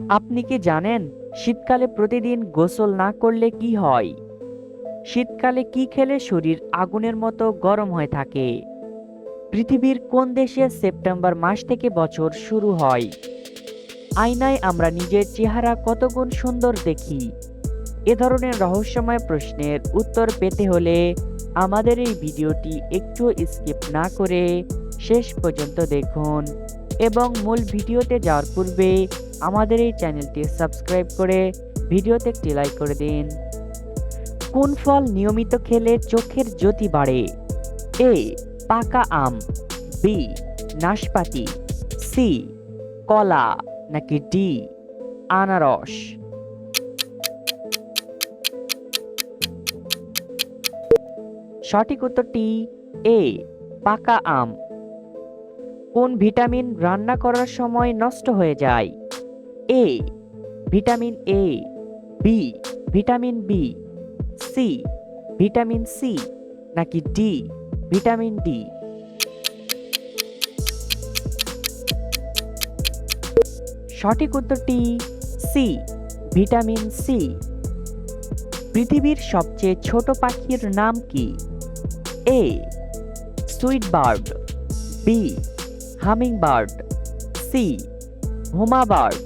আপনি কি জানেন শীতকালে প্রতিদিন গোসল না করলে কি হয়? শীতকালে কি খেলে শরীর আগুনের মতো গরম হয়ে থাকে? পৃথিবীর কোন দেশে সেপ্টেম্বর মাস থেকে বছর শুরু হয়? আয়নায় আমরা নিজের চেহারা কত গুণ সুন্দর দেখি? এ ধরনের রহস্যময় প্রশ্নের উত্তর পেতে হলে আমাদের এই ভিডিওটি একটু স্কিপ না করে শেষ পর্যন্ত দেখুন এবং মূল ভিডিওতে যাওয়ার পূর্বে আমাদের এই চ্যানেলটি সাবস্ক্রাইব করে ভিডিওতে একটি লাইক করে দিন। কোন ফল নিয়মিত খেলে চোখের জ্যোতি বাড়ে? এ পাকা আম, বি নাশপাতি, সি কলা, নাকি ডি আনারস? সঠিক উত্তরটি এ পাকা আম। কোন ভিটামিন রান্না করার সময় নষ্ট হয়ে যায়? A vitamin A, B vitamin B, C vitamin C, নাকি ডি ভিটামিন ডি? সঠিক উত্তরটি সি ভিটামিন সি। পৃথিবীর সবচেয়ে ছোট পাখির নাম কি? A sweet bird, B humming bird, C হোমা বার্ড,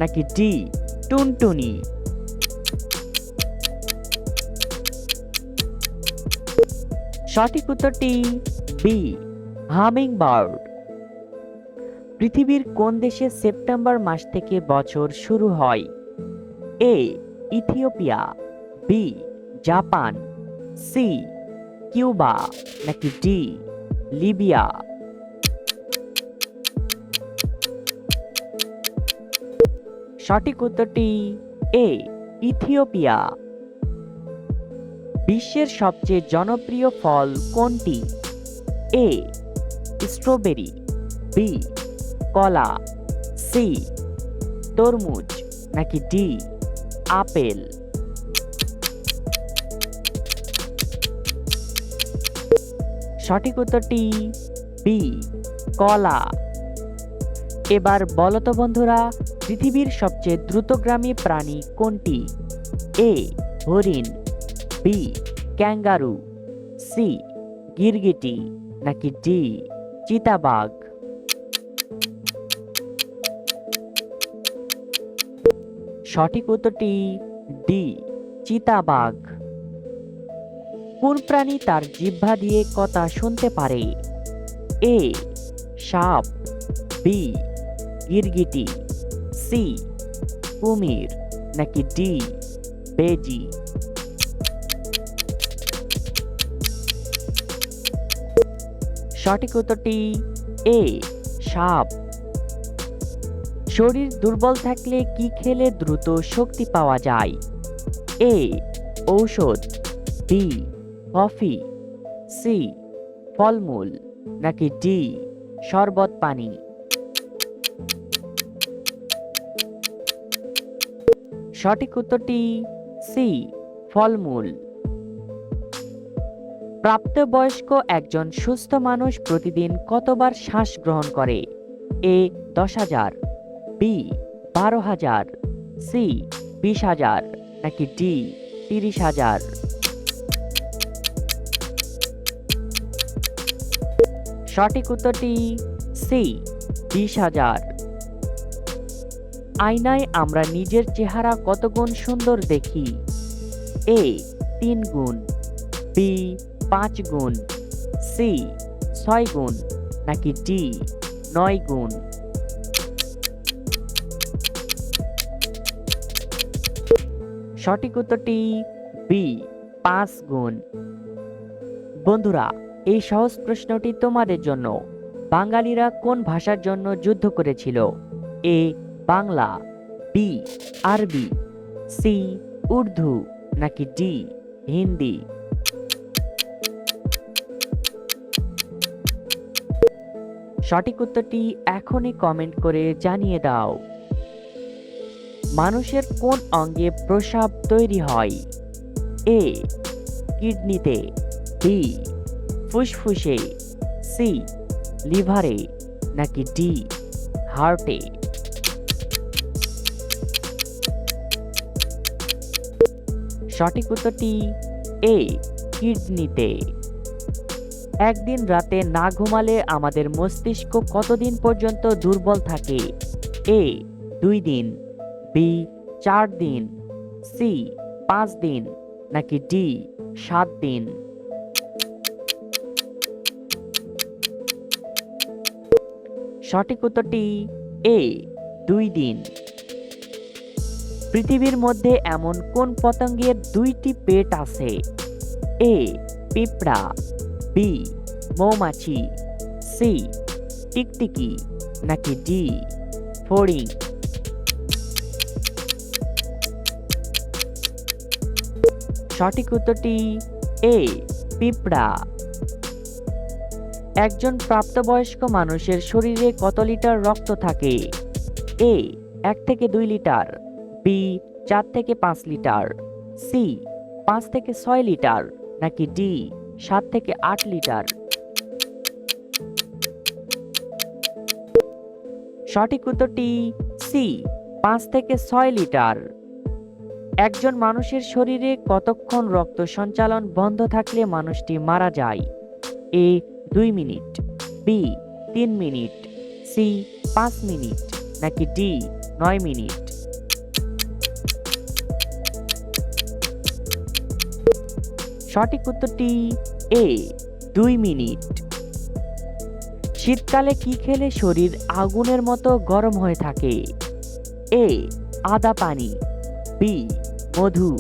নাকি ডি টুনটুনি? সঠিক উত্তরটি বি হামিং বার্ড। পৃথিবীর কোন দেশে সেপ্টেম্বর মাস থেকে বছর শুরু হয়? A Ethiopia, B Japan, C Cuba, নাকি ডি লিবিয়া? সঠিক উত্তরটি এ ইথিওপিয়া। বিশ্বের সবচেয়ে জনপ্রিয় ফল কোনটি? এ স্ট্রবেরি, বি কলা, সি তরমুজ, নাকি ডি আপেল? সঠিক উত্তরটি বি কলা। এবার বলো তো বন্ধুরা, পৃথিবীর সবচেয়ে দ্রুতগামী প্রাণী কোনটি? এ হরিণ, বি ক্যাঙ্গারু, সি গিরগিটি, নাকি ডি চিতাবাঘ? সঠিক উত্তরটি ডি চিতাবাঘ। কোন প্রাণী তার জিহ্বা দিয়ে কথা শুনতে পারে? এ সাপ, বি গিরগিটি, সি কুমির, নাকি ডি বেজি? সঠিক উত্তরটি এ সাপ। শরীর দুর্বল থাকলে কি খেলে দ্রুত শক্তি পাওয়া যায়? এ ঔষধ, বি কফি, সি ফলমূল, নাকি ডি শরবত পানি? সঠিক উত্তরটি সি ফলমূল। প্রাপ্তবয়স্ক একজন সুস্থ মানুষ প্রতিদিন কতবার শ্বাস গ্রহণ করে? এ 10,000, বি 12,000, সি 20,000, নাকি ডি 30,000? সঠিক উত্তরটি সি 20,000। আয়নায় আমরা নিজের চেহারা কত গুণ সুন্দর দেখি? এ 3 গুণ, বি 5 গুণ, সি 6 গুণ, নাকি ডি 9 গুণ? সঠিক উত্তরটি বি 5 গুণ। বন্ধুরা, এই সহজ প্রশ্নটি তোমাদের জন্য। বাঙালিরা কোন ভাষার জন্য যুদ্ধ করেছিল? এ বাংলা, বি আরবি, সি উর্দু, নাকি ডি হিন্দি? সঠিক উত্তরটি এখনই কমেন্ট করে জানিয়ে দাও। মানুষের কোন অঙ্গে প্রস্রাব তৈরি হয়? এ কিডনিতে, বি ফুসফুসে, সি লিভারে, নাকি ডি হার্টে? সঠিক উত্তরটি এ কিডনিতে। একদিন রাতে না ঘুমালে আমাদের মস্তিষ্ক কতদিন পর্যন্ত দুর্বল থাকে? এ 2 দিন, বি 4 দিন, সি 5 দিন, নাকি ডি 7 দিন? সঠিক উত্তরটি এ 2 দিন। পৃথিবীর মধ্যে এমন কোন পতঙ্গের 2টি পেট আছে? এ পিঁপড়া, বি মৌমাছি, সি টিকটিকি, নাকি ডি ফড়িং? সঠিক উত্তরটি এ পিঁপড়া। একজন প্রাপ্তবয়স্ক মানুষের শরীরে কত লিটার রক্ত থাকে? এ 1 থেকে 2 লিটার, বি 4 থেকে 5 লিটার, সি 5 থেকে 6 লিটার, নাকি ডি 7 থেকে 8 লিটার? সঠিক উত্তরটি সি 5 থেকে 6 লিটার। একজন মানুষের শরীরে কতক্ষণ রক্ত সঞ্চালন বন্ধ থাকলে মানুষটি মারা যায়? A 2 minute, B 3 minute, C 5 minute, নাকি ডি 9 মিনিট? সঠিক উত্তরটি এ 2 মিনিট। শীতকালে কি খেলে শরীর আগুনের মতো গরম হয়ে থাকে? এ আদা পানি, বি মধু,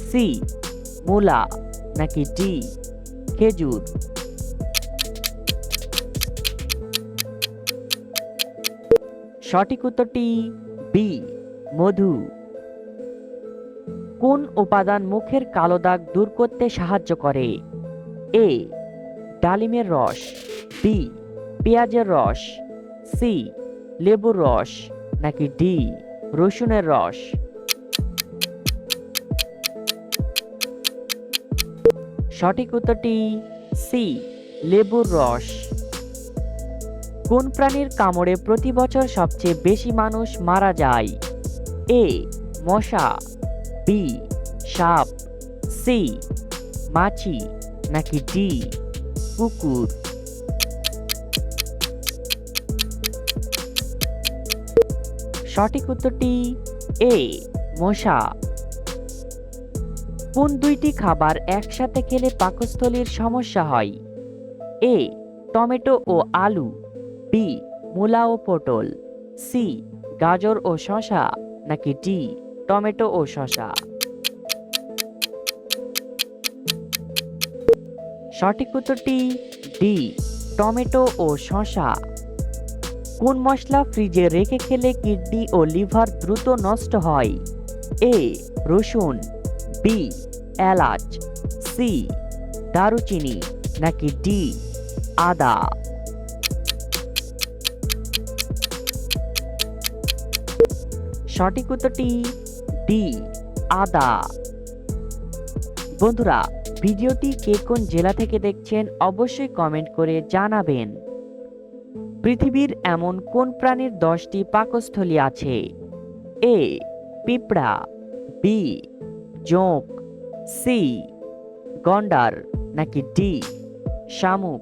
সি মূলা, নাকি ডি খেজুর? সঠিক উত্তরটি বি মধু। কোন উপাদান মুখের কালো দাগ দূর করতে সাহায্য করে? এ ডালিমের রস, বি পেঁয়াজের রস, সি লেবুর রস, নাকি ডি রসুনের রস? সঠিক উত্তরটি সি লেবুর রস। কোন প্রাণীর কামড়ে প্রতি বছর সবচেয়ে বেশি মানুষ মারা যায়? এ মশা, বি সাপ, সি মাছি, নাকি ডি কুকুর? সঠিক উত্তরটি এ মশা। কোন 2টি খাবার একসাথে খেলে পাকস্থলীর সমস্যা হয়? এ টমেটো ও আলু, বি মূলা ও পটল, সি গাজর ও শসা, নাকি ডি টমেটো ও শসা? সঠিক উত্তরটি ডি টমেটো ও শসা। কোন মশলা ফ্রিজে রেখে খেলে কিডনি ও লিভার দ্রুত নষ্ট হয়? এ রসুন, বি এলাচ, সি দারুচিনি, নাকি ডি আদা? সঠিক উত্তরটি ডি আদা। বন্ধুরা, ভিডিওটি কে কোন জেলা থেকে দেখছেন অবশ্যই কমেন্ট করে জানাবেন। পৃথিবীর এমন কোন প্রাণীর 10টি পাকস্থলী আছে? এ পিঁপড়া, বি জোঁক, সি গন্ডার, নাকি ডি শামুক?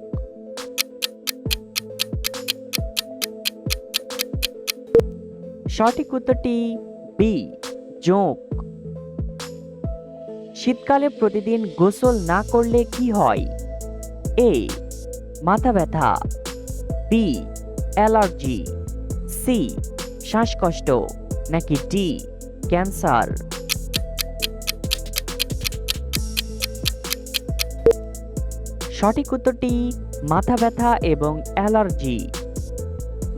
সঠিক উত্তরটি বি জোঁক। শীতকালে প্রতিদিন গোসল না করলে কি হয়? এ মাথা ব্যথা, বি অ্যালার্জি, সি শ্বাসকষ্ট, নাকি ডি ক্যান্সার? সঠিক উত্তরটি মাথা ব্যথা এবং অ্যালার্জি।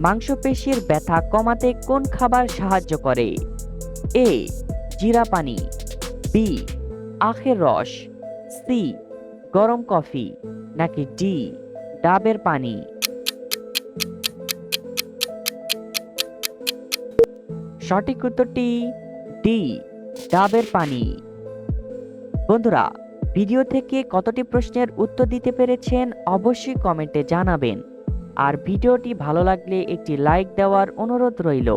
মাংসপেশির ব্যথা কমাতে কোন খাবার সাহায্য করে? এ জিরা পানি, বি আখের রস, সি গরম কফি, নাকি ডি ডাবের পানি? সঠিক উত্তরটি ডি ডাবের পানি। বন্ধুরা, ভিডিও থেকে কতটি প্রশ্নের উত্তর দিতে পেরেছেন অবশ্যই কমেন্টে জানাবেন। আর ভিডিওটি ভালো লাগলে একটি লাইক দেওয়ার অনুরোধ রইল।